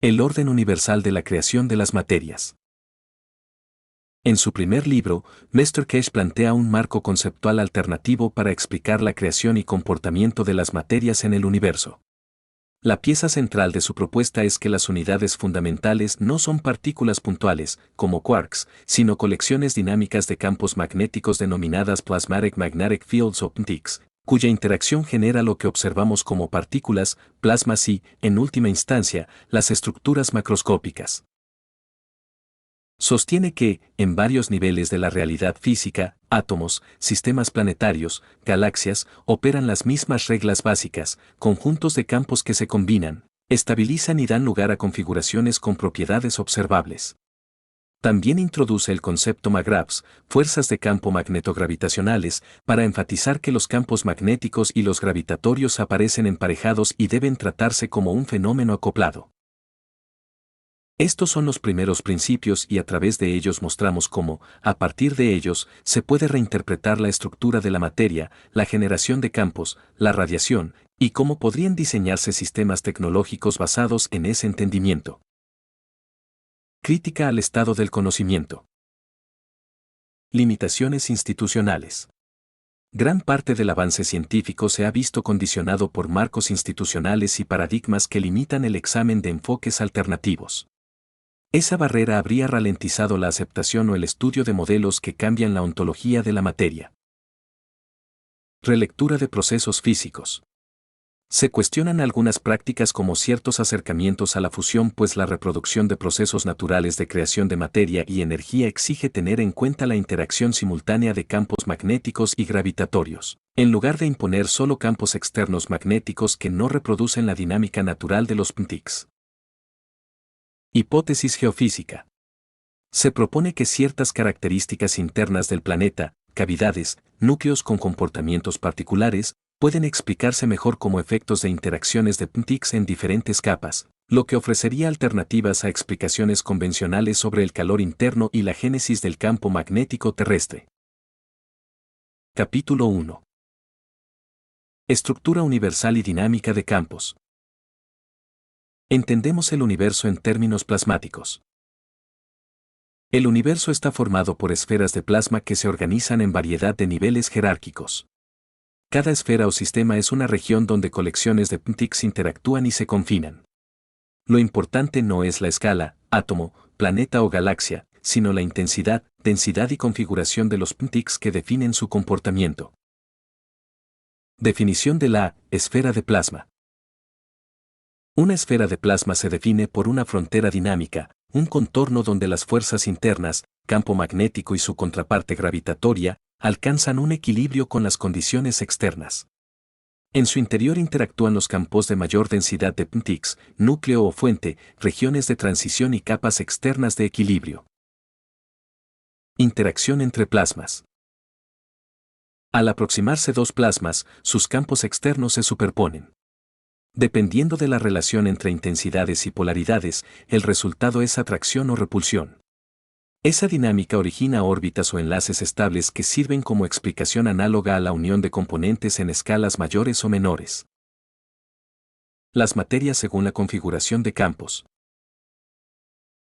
El orden universal de la creación de las materias. En su primer libro, Mr. Cash plantea un marco conceptual alternativo para explicar la creación y comportamiento de las materias en el universo. La pieza central de su propuesta es que las unidades fundamentales no son partículas puntuales, como quarks, sino colecciones dinámicas de campos magnéticos denominadas Plasmatic Magnetic Fields o PMTICs, cuya interacción genera lo que observamos como partículas, plasmas y, en última instancia, las estructuras macroscópicas. Sostiene que, en varios niveles de la realidad física, átomos, sistemas planetarios, galaxias, operan las mismas reglas básicas, conjuntos de campos que se combinan, estabilizan y dan lugar a configuraciones con propiedades observables. También introduce el concepto MAGRAVs, fuerzas de campo magnetogravitacionales, para enfatizar que los campos magnéticos y los gravitatorios aparecen emparejados y deben tratarse como un fenómeno acoplado. Estos son los primeros principios y a través de ellos mostramos cómo, a partir de ellos, se puede reinterpretar la estructura de la materia, la generación de campos, la radiación, y cómo podrían diseñarse sistemas tecnológicos basados en ese entendimiento. Crítica al estado del conocimiento. Limitaciones institucionales. Gran parte del avance científico se ha visto condicionado por marcos institucionales y paradigmas que limitan el examen de enfoques alternativos. Esa barrera habría ralentizado la aceptación o el estudio de modelos que cambian la ontología de la materia. Relectura de procesos físicos. Se cuestionan algunas prácticas como ciertos acercamientos a la fusión, pues la reproducción de procesos naturales de creación de materia y energía exige tener en cuenta la interacción simultánea de campos magnéticos y gravitatorios, en lugar de imponer solo campos externos magnéticos que no reproducen la dinámica natural de los PMTICs. Hipótesis geofísica. Se propone que ciertas características internas del planeta, cavidades, núcleos con comportamientos particulares, pueden explicarse mejor como efectos de interacciones de PMTICs en diferentes capas, lo que ofrecería alternativas a explicaciones convencionales sobre el calor interno y la génesis del campo magnético terrestre. Capítulo 1. Estructura universal y dinámica de campos. Entendemos el universo en términos plasmáticos. El universo está formado por esferas de plasma que se organizan en variedad de niveles jerárquicos. Cada esfera o sistema es una región donde colecciones de PMTICs interactúan y se confinan. Lo importante no es la escala, átomo, planeta o galaxia, sino la intensidad, densidad y configuración de los PMTICs que definen su comportamiento. Definición de la esfera de plasma. Una esfera de plasma se define por una frontera dinámica, un contorno donde las fuerzas internas, campo magnético y su contraparte gravitatoria, alcanzan un equilibrio con las condiciones externas. En su interior interactúan los campos de mayor densidad de PMTICs, núcleo o fuente, regiones de transición y capas externas de equilibrio. Interacción entre plasmas. Al aproximarse dos plasmas, sus campos externos se superponen. Dependiendo de la relación entre intensidades y polaridades, el resultado es atracción o repulsión. Esa dinámica origina órbitas o enlaces estables que sirven como explicación análoga a la unión de componentes en escalas mayores o menores. Las materias según la configuración de campos.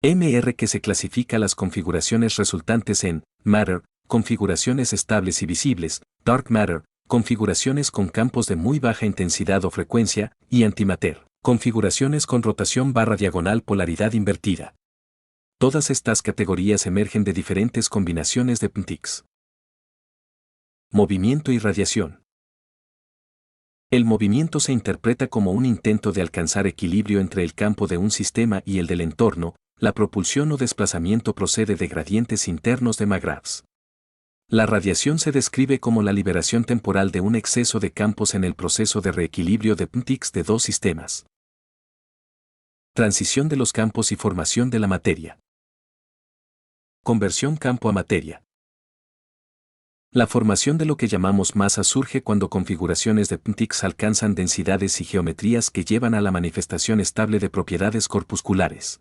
MR que se clasifica las configuraciones resultantes en matter, configuraciones estables y visibles, dark matter, configuraciones con campos de muy baja intensidad o frecuencia, y antimatter, configuraciones con rotación /diagonal polaridad invertida. Todas estas categorías emergen de diferentes combinaciones de PMTICs. Movimiento y radiación. El movimiento se interpreta como un intento de alcanzar equilibrio entre el campo de un sistema y el del entorno. La propulsión o desplazamiento procede de gradientes internos de MAGRAVs. La radiación se describe como la liberación temporal de un exceso de campos en el proceso de reequilibrio de PMTICs de dos sistemas. Transición de los campos y formación de la materia. Conversión campo a materia. La formación de lo que llamamos masa surge cuando configuraciones de PMTICs alcanzan densidades y geometrías que llevan a la manifestación estable de propiedades corpusculares.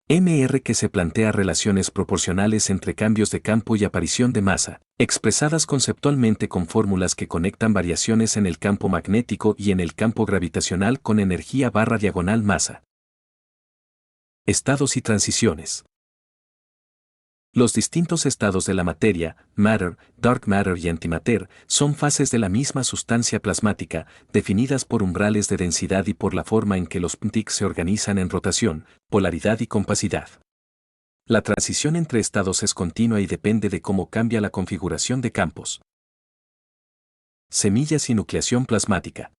MR que se plantea relaciones proporcionales entre cambios de campo y aparición de masa, expresadas conceptualmente con fórmulas que conectan variaciones en el campo magnético y en el campo gravitacional con energía /diagonal masa. Estados y transiciones. Los distintos estados de la materia, matter, dark matter y antimatter, son fases de la misma sustancia plasmática, definidas por umbrales de densidad y por la forma en que los ptics se organizan en rotación, polaridad y compacidad. La transición entre estados es continua y depende de cómo cambia la configuración de campos. Semillas y nucleación plasmática.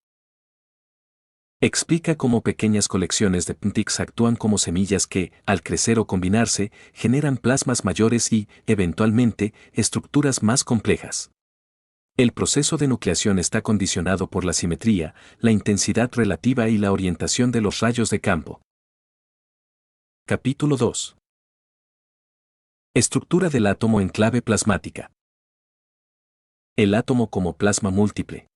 Explica cómo pequeñas colecciones de ptics actúan como semillas que, al crecer o combinarse, generan plasmas mayores y, eventualmente, estructuras más complejas. El proceso de nucleación está condicionado por la simetría, la intensidad relativa y la orientación de los rayos de campo. Capítulo 2. Estructura del átomo en clave plasmática. El átomo como plasma múltiple.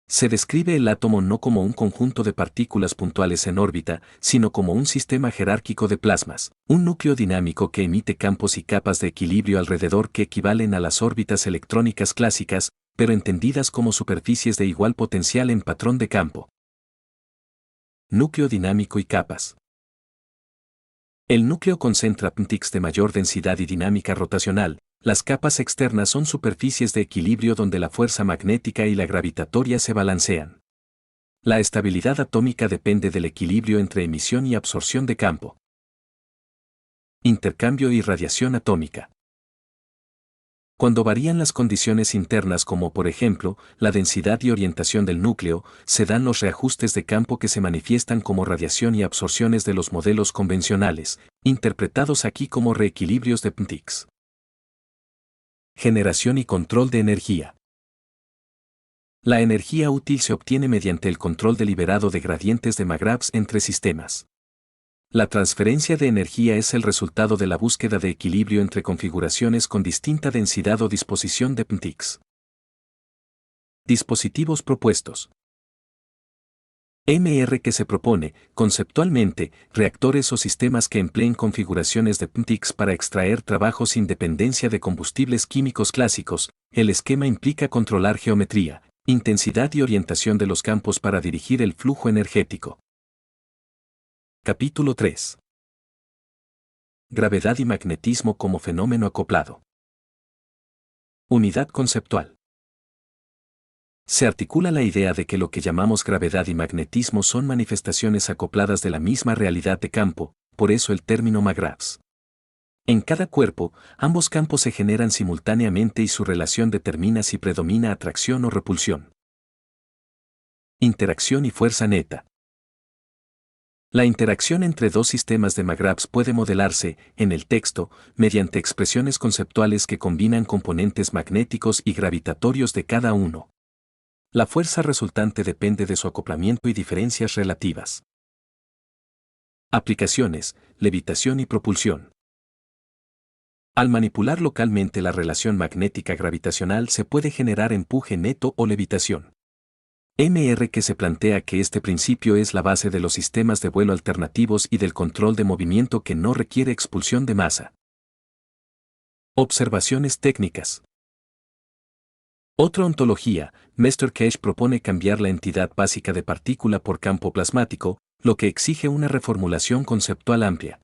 Se describe el átomo no como un conjunto de partículas puntuales en órbita, sino como un sistema jerárquico de plasmas, un núcleo dinámico que emite campos y capas de equilibrio alrededor que equivalen a las órbitas electrónicas clásicas, pero entendidas como superficies de igual potencial en patrón de campo. Núcleo dinámico y capas. El núcleo concentra ptics de mayor densidad y dinámica rotacional. Las capas externas son superficies de equilibrio donde la fuerza magnética y la gravitatoria se balancean. La estabilidad atómica depende del equilibrio entre emisión y absorción de campo. Intercambio y radiación atómica. Cuando varían las condiciones internas como por ejemplo, la densidad y orientación del núcleo, se dan los reajustes de campo que se manifiestan como radiación y absorciones de los modelos convencionales, interpretados aquí como reequilibrios de ptics. Generación y control de energía. La energía útil se obtiene mediante el control deliberado de gradientes de Magravs entre sistemas. La transferencia de energía es el resultado de la búsqueda de equilibrio entre configuraciones con distinta densidad o disposición de ptics. Dispositivos propuestos. MR que se propone, conceptualmente, reactores o sistemas que empleen configuraciones de ptics para extraer trabajo sin dependencia de combustibles químicos clásicos. El esquema implica controlar geometría, intensidad y orientación de los campos para dirigir el flujo energético. Capítulo 3. Gravedad y magnetismo como fenómeno acoplado. Unidad conceptual. Se articula la idea de que lo que llamamos gravedad y magnetismo son manifestaciones acopladas de la misma realidad de campo, por eso el término Magravs. En cada cuerpo, ambos campos se generan simultáneamente y su relación determina si predomina atracción o repulsión. Interacción y fuerza neta. La interacción entre dos sistemas de Magravs puede modelarse, en el texto, mediante expresiones conceptuales que combinan componentes magnéticos y gravitatorios de cada uno. La fuerza resultante depende de su acoplamiento y diferencias relativas. Aplicaciones, levitación y propulsión. Al manipular localmente la relación magnética gravitacional se puede generar empuje neto o levitación. MR que se plantea que este principio es la base de los sistemas de vuelo alternativos y del control de movimiento que no requiere expulsión de masa. Observaciones técnicas. Otra ontología, Mr. Cash propone cambiar la entidad básica de partícula por campo plasmático, lo que exige una reformulación conceptual amplia.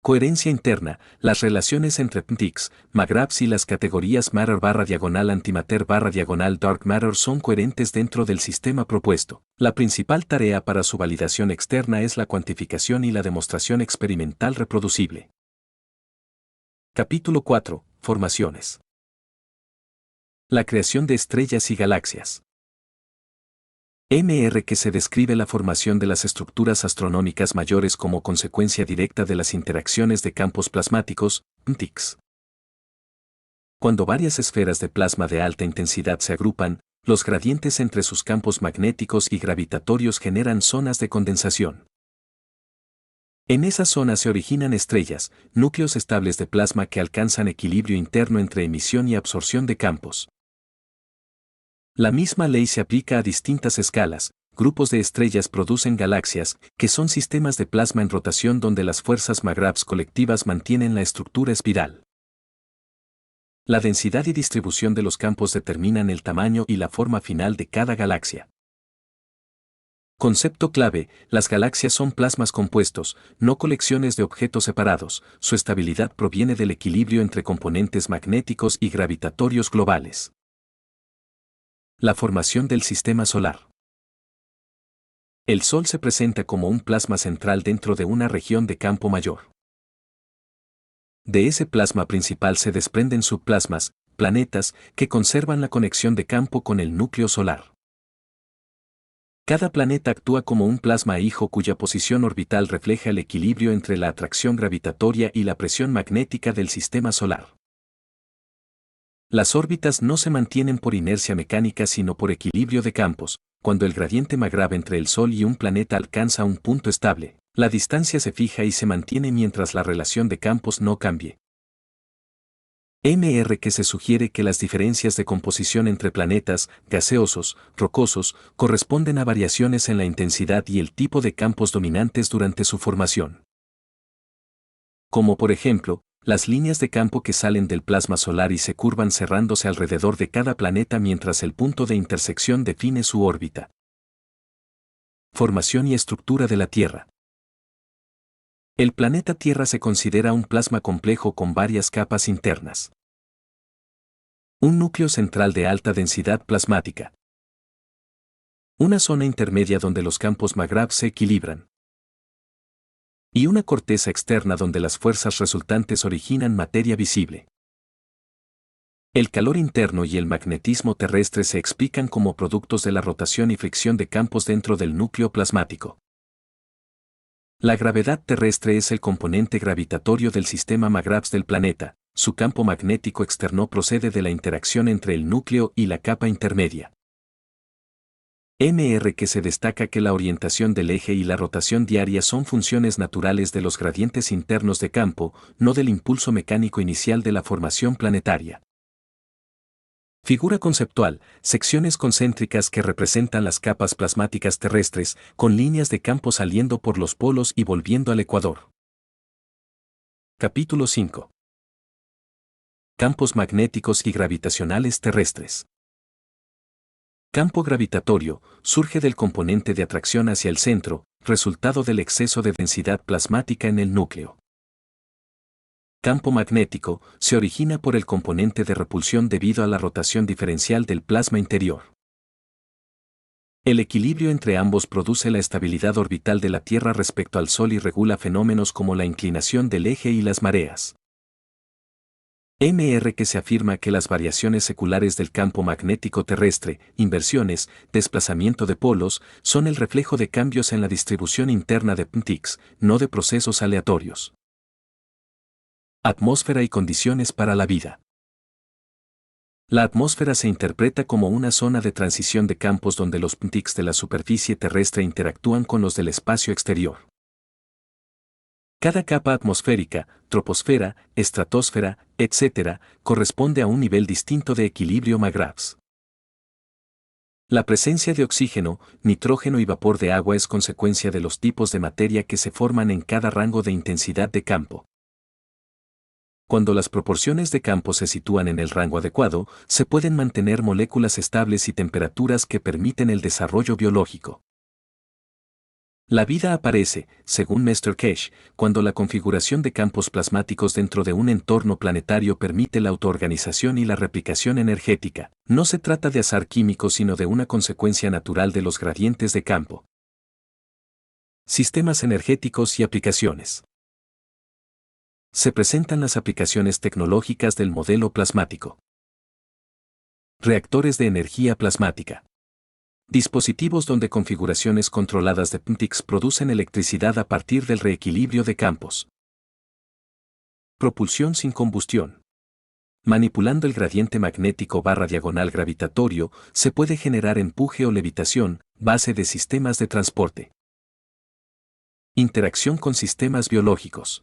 Coherencia interna, las relaciones entre ptics, Magravs y las categorías matter/antimatter/dark matter son coherentes dentro del sistema propuesto. La principal tarea para su validación externa es la cuantificación y la demostración experimental reproducible. Capítulo 4. Formaciones. La creación de estrellas y galaxias. MR que se describe la formación de las estructuras astronómicas mayores como consecuencia directa de las interacciones de campos plasmáticos, ptics. Cuando varias esferas de plasma de alta intensidad se agrupan, los gradientes entre sus campos magnéticos y gravitatorios generan zonas de condensación. En esas zonas se originan estrellas, núcleos estables de plasma que alcanzan equilibrio interno entre emisión y absorción de campos. La misma ley se aplica a distintas escalas. Grupos de estrellas producen galaxias, que son sistemas de plasma en rotación donde las fuerzas Magravs colectivas mantienen la estructura espiral. La densidad y distribución de los campos determinan el tamaño y la forma final de cada galaxia. Concepto clave: las galaxias son plasmas compuestos, no colecciones de objetos separados. Su estabilidad proviene del equilibrio entre componentes magnéticos y gravitatorios globales. La formación del sistema solar. El Sol se presenta como un plasma central dentro de una región de campo mayor. De ese plasma principal se desprenden subplasmas, planetas, que conservan la conexión de campo con el núcleo solar. Cada planeta actúa como un plasma hijo cuya posición orbital refleja el equilibrio entre la atracción gravitatoria y la presión magnética del sistema solar. Las órbitas no se mantienen por inercia mecánica sino por equilibrio de campos. Cuando el gradiente McGrath entre el Sol y un planeta alcanza un punto estable, la distancia se fija y se mantiene mientras la relación de campos no cambie. Que se sugiere que las diferencias de composición entre planetas, gaseosos, rocosos, corresponden a variaciones en la intensidad y el tipo de campos dominantes durante su formación. Como por ejemplo, las líneas de campo que salen del plasma solar y se curvan cerrándose alrededor de cada planeta mientras el punto de intersección define su órbita. Formación y estructura de la Tierra. El planeta Tierra se considera un plasma complejo con varias capas internas. Un núcleo central de alta densidad plasmática. Una zona intermedia donde los campos McGrath se equilibran. Y una corteza externa donde las fuerzas resultantes originan materia visible. El calor interno y el magnetismo terrestre se explican como productos de la rotación y fricción de campos dentro del núcleo plasmático. La gravedad terrestre es el componente gravitatorio del sistema McGrath del planeta. Su campo magnético externo procede de la interacción entre el núcleo y la capa intermedia. Que se destaca que la orientación del eje y la rotación diaria son funciones naturales de los gradientes internos de campo, no del impulso mecánico inicial de la formación planetaria. Figura conceptual: secciones concéntricas que representan las capas plasmáticas terrestres, con líneas de campo saliendo por los polos y volviendo al ecuador. Capítulo 5. Campos magnéticos y gravitacionales terrestres. Campo gravitatorio: surge del componente de atracción hacia el centro, resultado del exceso de densidad plasmática en el núcleo. Campo magnético: se origina por el componente de repulsión debido a la rotación diferencial del plasma interior. El equilibrio entre ambos produce la estabilidad orbital de la Tierra respecto al Sol y regula fenómenos como la inclinación del eje y las mareas. Que se afirma que las variaciones seculares del campo magnético terrestre, inversiones, desplazamiento de polos, son el reflejo de cambios en la distribución interna de PNTX, no de procesos aleatorios. Atmósfera y condiciones para la vida. La atmósfera se interpreta como una zona de transición de campos donde los PNTX de la superficie terrestre interactúan con los del espacio exterior. Cada capa atmosférica, troposfera, estratosfera, etc., corresponde a un nivel distinto de equilibrio McGrath. La presencia de oxígeno, nitrógeno y vapor de agua es consecuencia de los tipos de materia que se forman en cada rango de intensidad de campo. Cuando las proporciones de campo se sitúan en el rango adecuado, se pueden mantener moléculas estables y temperaturas que permiten el desarrollo biológico. La vida aparece, según Mr. Kesh, cuando la configuración de campos plasmáticos dentro de un entorno planetario permite la autoorganización y la replicación energética. No se trata de azar químico sino de una consecuencia natural de los gradientes de campo. Sistemas energéticos y aplicaciones. Se presentan las aplicaciones tecnológicas del modelo plasmático. Reactores de energía plasmática. Dispositivos donde configuraciones controladas de PNTX producen electricidad a partir del reequilibrio de campos. Propulsión sin combustión. Manipulando el gradiente magnético /diagonal gravitatorio, se puede generar empuje o levitación, base de sistemas de transporte. Interacción con sistemas biológicos.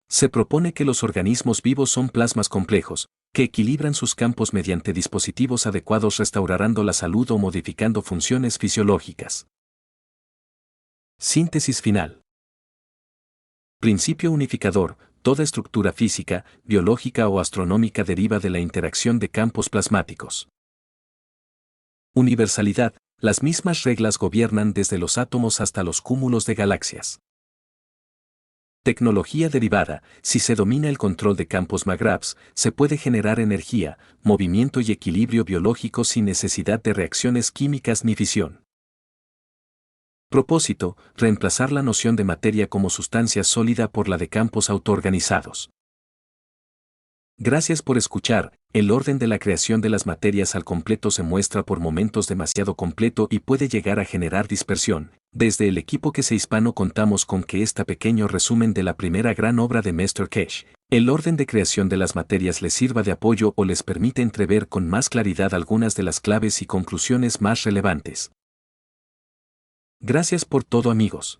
Se propone que los organismos vivos son plasmas complejos, que equilibran sus campos mediante dispositivos adecuados restaurando la salud o modificando funciones fisiológicas. Síntesis final. Principio unificador: toda estructura física, biológica o astronómica deriva de la interacción de campos plasmáticos. Universalidad: Las mismas reglas gobiernan desde los átomos hasta los cúmulos de galaxias. Tecnología derivada: si se domina el control de campos MAGRAVS, se puede generar energía, movimiento y equilibrio biológico sin necesidad de reacciones químicas ni fisión. Propósito: reemplazar la noción de materia como sustancia sólida por la de campos autoorganizados. Gracias por escuchar. El orden de la creación de las materias al completo se muestra por momentos demasiado completo y puede llegar a generar dispersión. Desde el equipo que se hispano contamos con que este pequeño resumen de la primera gran obra de Mr. Cash, el orden de creación de las materias les sirva de apoyo o les permite entrever con más claridad algunas de las claves y conclusiones más relevantes. Gracias por todo, amigos.